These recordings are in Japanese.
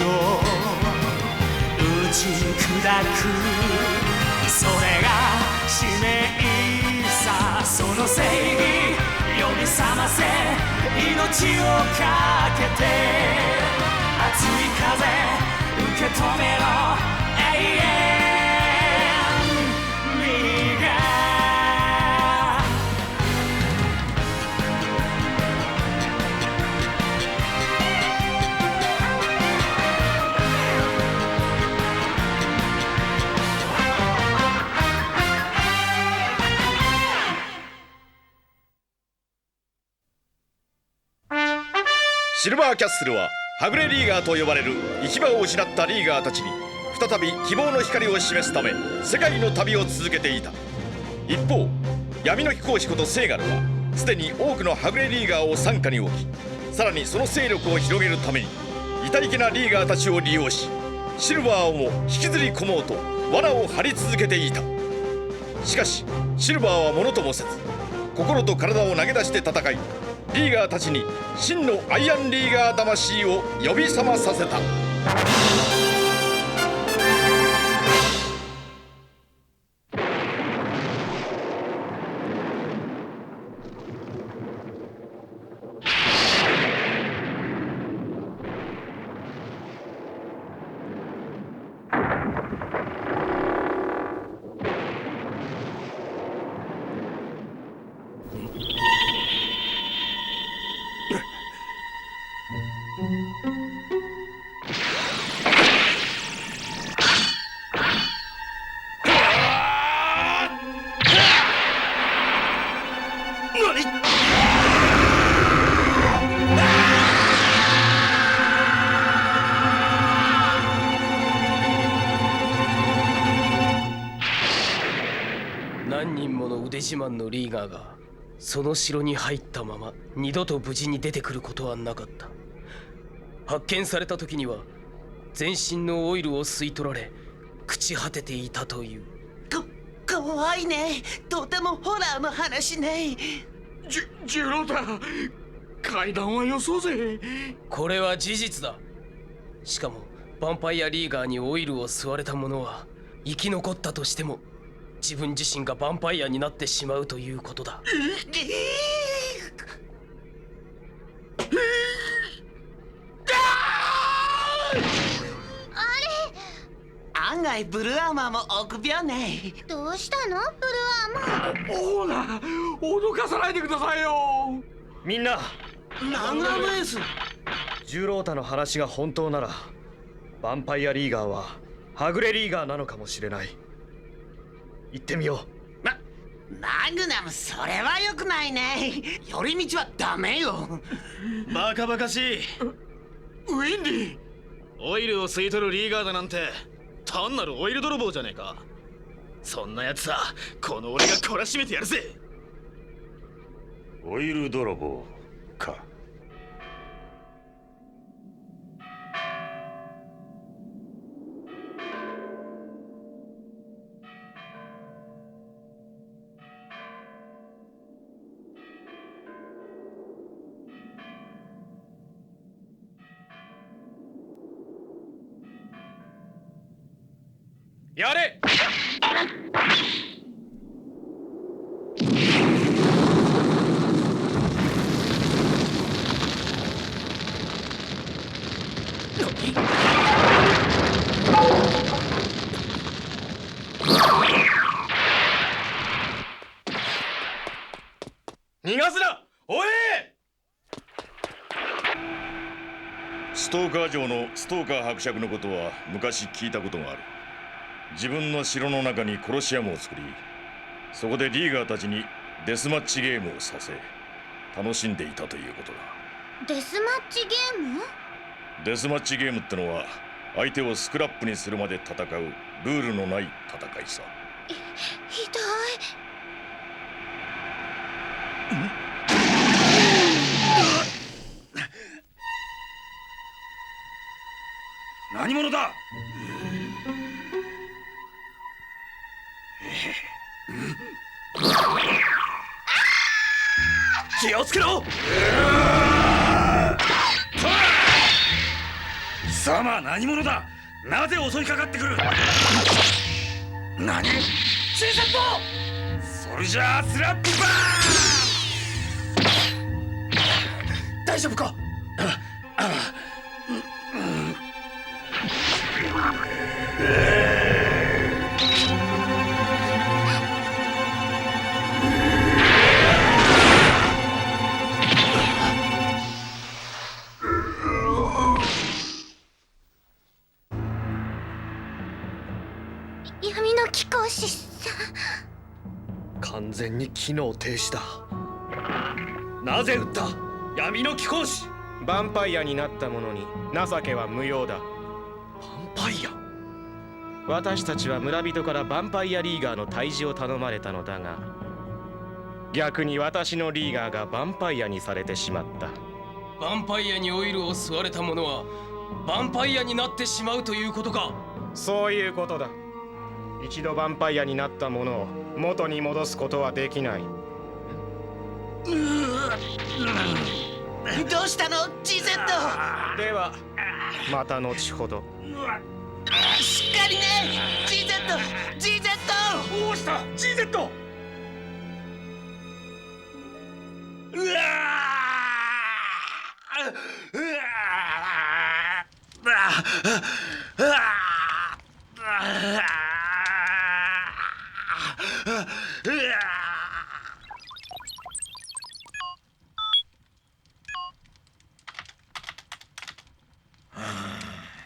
を打ち砕く、それが使命さ。その正義呼び覚ませ、命をかけて熱い風受け止めろ、永遠シルバーキャッスルははぐれリーガーと呼ばれる行き場を失ったリーガーたちに再び希望の光を示すため世界の旅を続けていた。一方、闇の貴公子ことセーガルはすでに多くのはぐれリーガーを傘下に置き、さらにその勢力を広げるためにいたいけなリーガーたちを利用し、シルバーをも引きずり込もうと罠を張り続けていた。しかしシルバーはものともせず、心と体を投げ出して戦い、リーガーたちに真のアイアンリーガー魂を呼び覚まさせた。何人もの腕自慢のリーガーがその城に入ったまま二度と無事に出てくることはなかった。発見された時には全身のオイルを吸い取られ朽ち果てていたという。怖いね。とてもホラーの話ね。ジュロータ、階段はよそうぜ。これは事実だ。しかもヴァンパイアリーガーにオイルを吸われた者は生き残ったとしても自分自身がヴァンパイアになってしまうということだ。案外ブルーアーマーも臆病ね。どうしたのブルーアーマー。オーナー、脅かさないでくださいよ。みんな、マグナムエース。ジュロータの話が本当ならヴァンパイアリーガーははぐれリーガーなのかもしれない。行ってみよう。マグナム、それは良くないね。寄り道はダメよ。バカバカしい。ウィンディ、オイルを吸い取るリーガーだなんて単なるオイル泥棒じゃねえか。そんなやつさ、この俺が懲らしめてやるぜ。オイル泥棒か。やれ。逃がすな、おい。ストーカー城のストーカー伯爵のことは昔聞いたことがある。自分の城の中にコロシアムを作り、そこでリーガーたちにデスマッチゲームをさせ楽しんでいたということだ。デスマッチゲーム？デスマッチゲームってのは相手をスクラップにするまで戦うルールのない戦いさ。ひどい。何者だ。気をつけろ。様何者だ。なぜ襲いかかってくる。何。G セット。ソルジャースラップバー。大丈夫か。闇の貴公子さん。完全に機能停止だ。なぜ撃った。闇の貴公子。ヴァンパイアになった者に情けは無用だ。ヴァンパイア。私たちは村人からヴァンパイアリーガーの退治を頼まれたのだが、逆に私のリーガーがヴァンパイアにされてしまった。ヴァンパイアにオイルを吸われた者はヴァンパイアになってしまうということか。そういうことだ。一度ヴァンパイアになった者を元に戻すことはできない。どうしたの GZ。 ではまた後ほど。しっかりね GZ。 どうした GZ。 うわ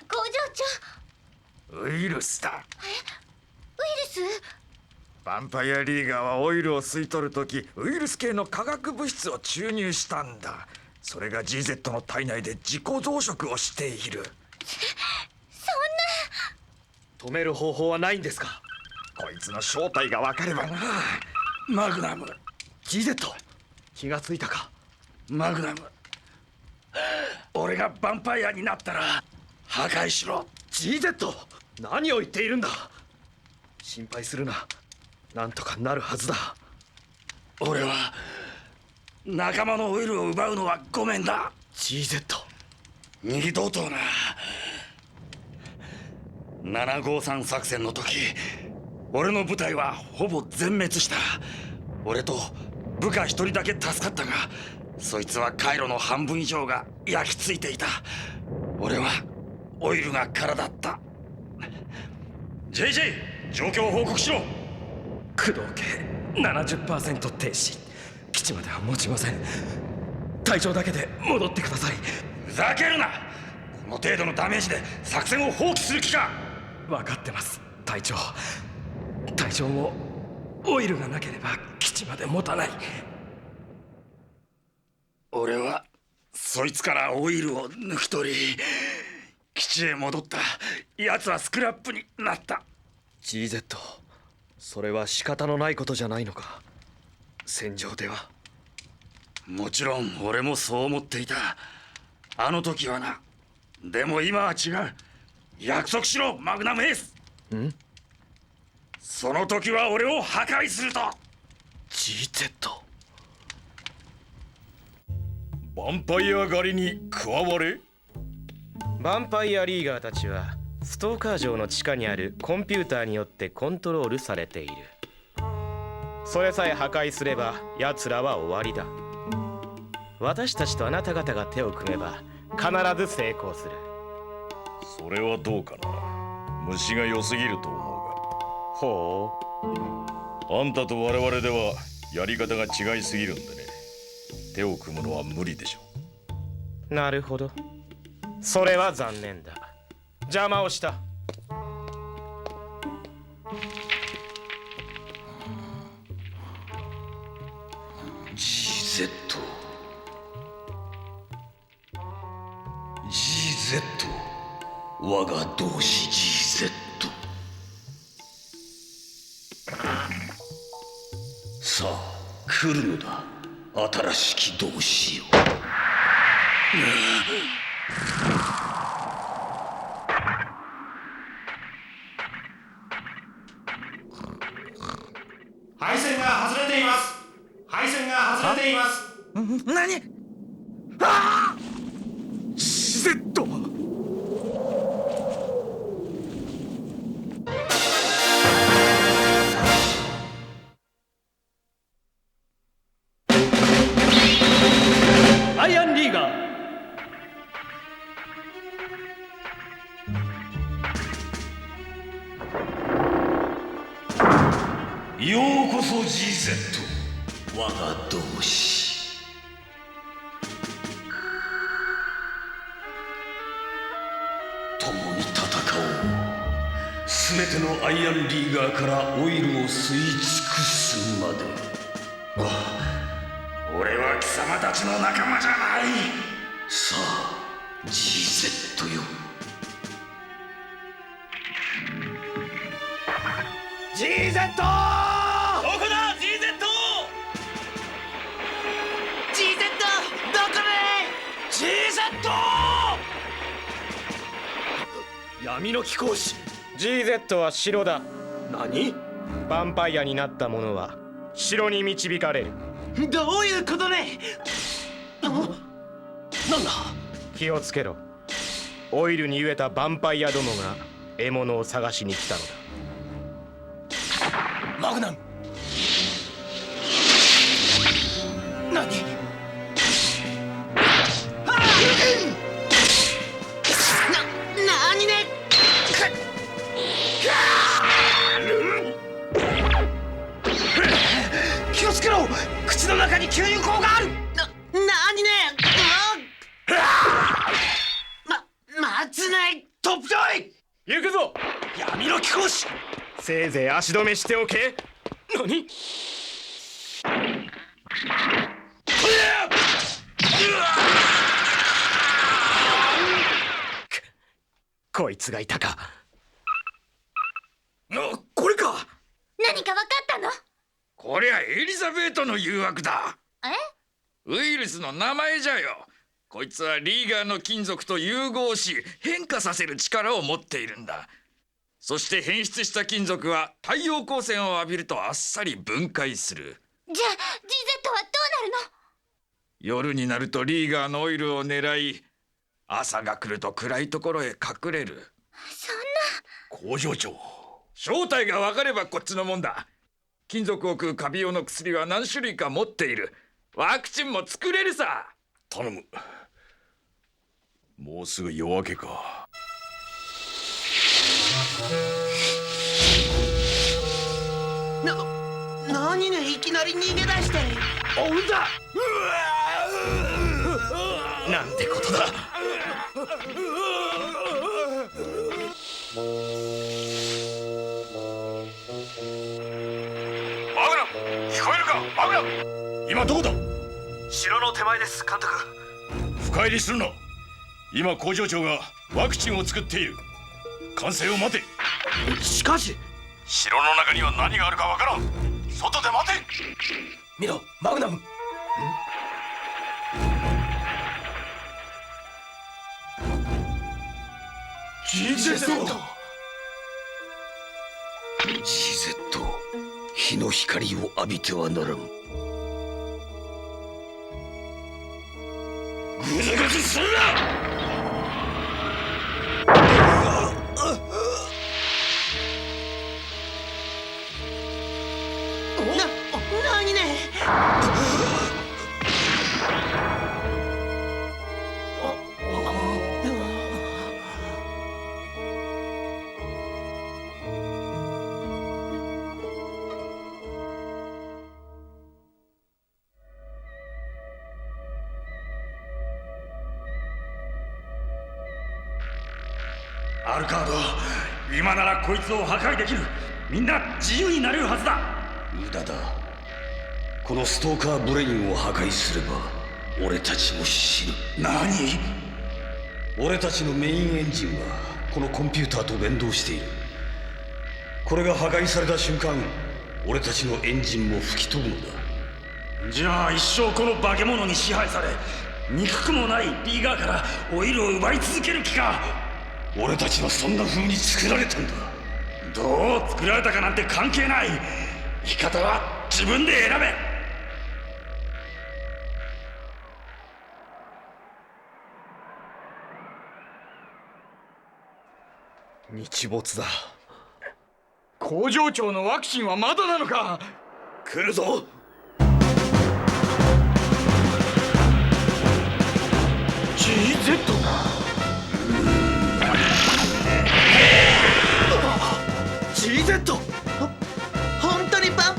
工場長。ウイルスだ。ウイルス。ヴァンパイアリーガーはオイルを吸い取るときウイルス系の化学物質を注入したんだ。それが GZ の体内で自己増殖をしている。止める方法はないんですか。こいつの正体が分かればな。マグナム。 GZ。 気がついたか。マグナム、俺がヴァンパイアになったら破壊しろ。 GZ。 何を言っているんだ。心配するな。なんとかなるはずだ。俺は仲間のオイルを奪うのはごめんだ。 GZ。 二度とな。753作戦の時、俺の部隊はほぼ全滅した。俺と部下一人だけ助かったが、そいつは回路の半分以上が焼き付いていた。俺はオイルが空だった。 JJ、 状況を報告しろ。駆動系 70% 停止。基地までは持ちません。隊長だけで戻ってください。ふざけるな。この程度のダメージで作戦を放棄する気か。分かってます、隊長。隊長もオイルがなければ基地まで持たない。俺はそいつからオイルを抜き取り基地へ戻った。奴はスクラップになった。 GZ。 それは仕方のないことじゃないのか。戦場では。もちろん俺もそう思っていた。あの時はな。でも今は違う。約束しろマグナムエース。ん？その時は俺を破壊すると。 GZ。 ヴァンパイア狩りに加われ。ヴァンパイアリーガーたちはストーカー城の地下にあるコンピューターによってコントロールされている。それさえ破壊すれば奴らは終わりだ。私たちとあなた方が手を組めば必ず成功する。それはどうかな。虫が良すぎると思うが。ほう。あんたと我々ではやり方が違いすぎるんでね。手を組むのは無理でしょう。なるほど。それは残念だ。邪魔をした。GZ。 我が同志 GZ。 さあ来るのだ、新しき同志よ。配線が外れています。配線が外れています。何？ああ！ GZ。ようこそ GZ、 我が同志。共に戦おう。すべてのアイアンリーガーからオイルを吸い尽くすまで。俺は貴様たちの仲間じゃない。さあ GZ よ。GZ！ どこだ GZ！ GZ どこで？ GZ！ 闇の貴公子。 GZ は城だ。何？ヴァンパイアになった者は城に導かれる。どういうことね？なんだ？気をつけろ。オイルに飢えたヴァンパイアどもが獲物を探しに来たのだ。マグナム。何？なにね？気をつけろ！口の中に吸入口がある！なにね？待つね！トップジョイ！行くぞ。闇の貴公子。せいぜい足止めしておけ。何？こいつがいたか。これか。何か分かったの？こりゃエリザベートの誘惑だ。え？ウイルスの名前じゃよ。こいつはリーガーの金属と融合し変化させる力を持っているんだ。そして変質した金属は太陽光線を浴びるとあっさり分解する。じゃあ GZ はどうなるの？夜になるとリーガーのオイルを狙い、朝が来ると暗いところへ隠れる。そんな。工場長、正体が分かればこっちのもんだ。金属を食うカビ用の薬は何種類か持っている。ワクチンも作れるさ。頼む。もうすぐ夜明けか。なにね、いきなり逃げ出して。追うんだ！なんてことだ。マグナム、聞こえるか？マグナム、今どこだ？城の手前です、監督。深入りするな。今工場長がワクチンを作っている。完成を待て。しかし城の中には何があるかわからん。外で待て。見ろ、マグナム。GZ！ 日の光を浴びてはならん。ぐずぐずするな！なにね？アルカード、今ならこいつを破壊できる。みんな自由になれるはずだ。無駄だ。このストーカーブレインを破壊すれば俺たちも死ぬ。何？俺たちのメインエンジンはこのコンピューターと連動している。これが破壊された瞬間、俺たちのエンジンも吹き飛ぶのだ。じゃあ一生この化け物に支配され、憎くもないリーガーからオイルを奪い続ける気か？俺たちはそんな風に作られたんだ。どう作られたかなんて関係ない。生き方は自分で選べ。日没だ。工場長のワクチンはまだなのか？来るぞ。本当にヴァン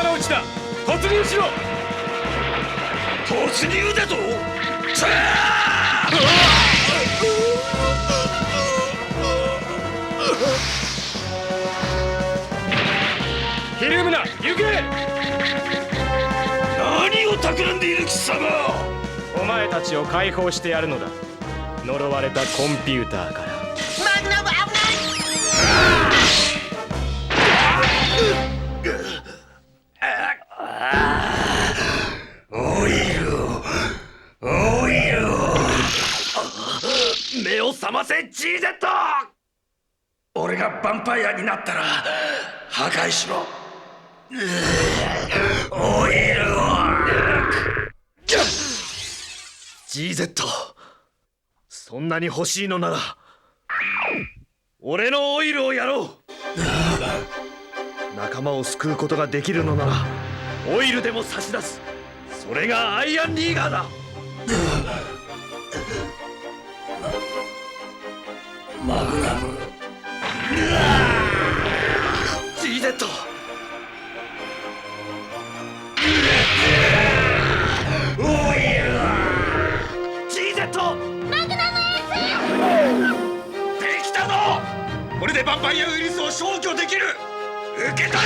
頭の内だ。突入しろ。突入だと。ひるむな、行け。何を企んでいる貴様。お前たちを解放してやるのだ。呪われたコンピューターから。マグナム危ない。オイル、オイル。目を覚ませ GZ。 俺がヴァンパイアになったら破壊しろ。オイルを。 GZ、 そんなに欲しいのなら俺のオイルをやろう。仲間を救うことができるのならオイルでも差し出す。それがアイアンリーガーだ。マグナム。GZ、 できたぞ。これでヴァンパイアウイルスを消去できる。受け取れ。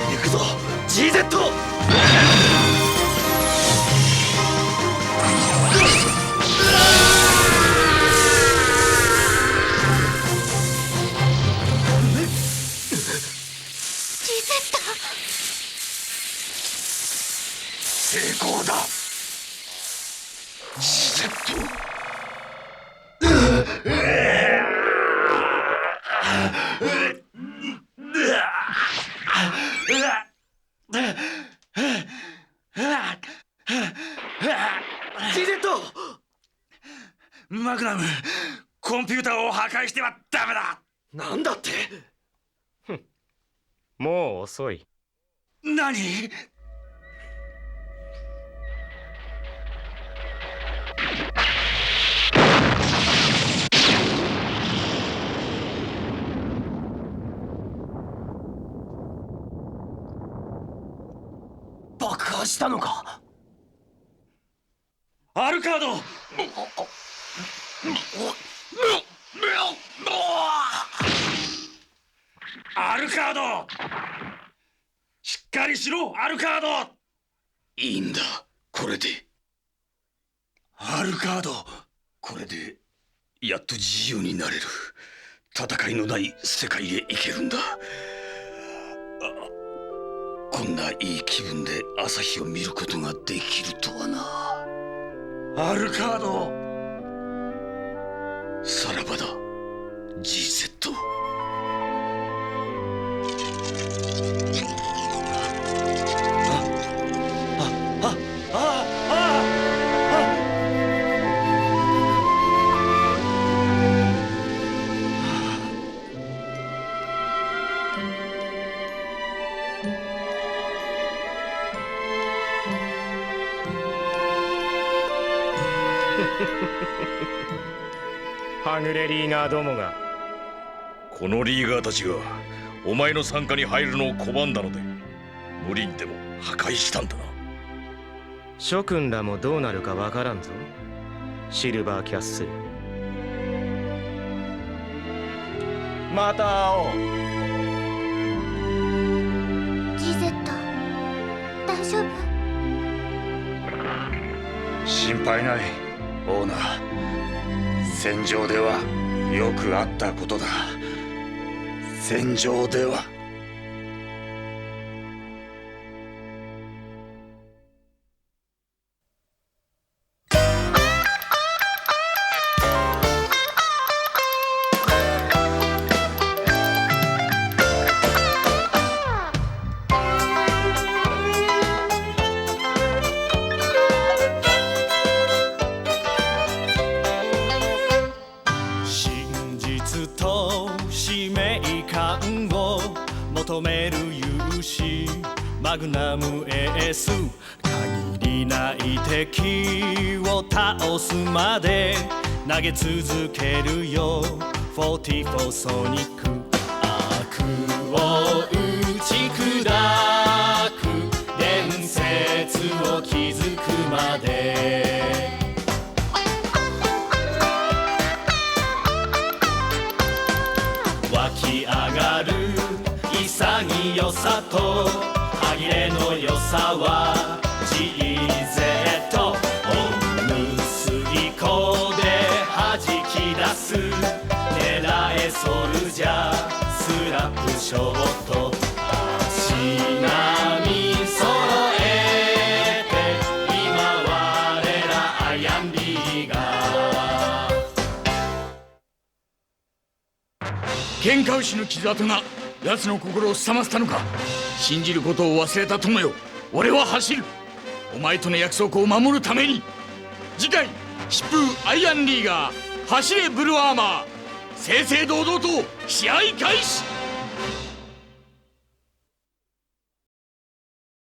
行くぞ GZ。 成功だ。マグナム、コンピューターを破壊してはダメだ。なんだって。もう遅い。何。爆破したのか。アルカード。アルカード、しっかりしろ。アルカード。いいんだ、これで。アルカード、これでやっと自由になれる。戦いのない世界へ行けるんだ。こんないい気分で朝日を見ることができるとはな。アルカード、さらばだ GZ。 はぐれリーガーどもが。このリーガーたちがお前の傘下に入るのを拒んだので無理にでも破壊したんだな。諸君らもどうなるかわからんぞ、シルバーキャッスル。また会おう。 GZ、 大丈夫？心配ないオーナー。戦場ではよくあったことだ。戦場では。求める勇士マグナムエース、限りない敵を倒すまで投げ続けるよ44ソニック悪を打ち砕く伝説を築くまで湧き上がる潔さと歯切れの良さは GZ オムスギコで弾き出す狙えソルジャースラップショート足並み揃えて今我らアイアンリーガー喧嘩牛の傷跡が奴の心をすさませたのか。信じることを忘れた友よ、俺は走る。お前との約束を守るために。次回疾風アイアンリーガー走れブルーアーマー、正々堂々と試合開始。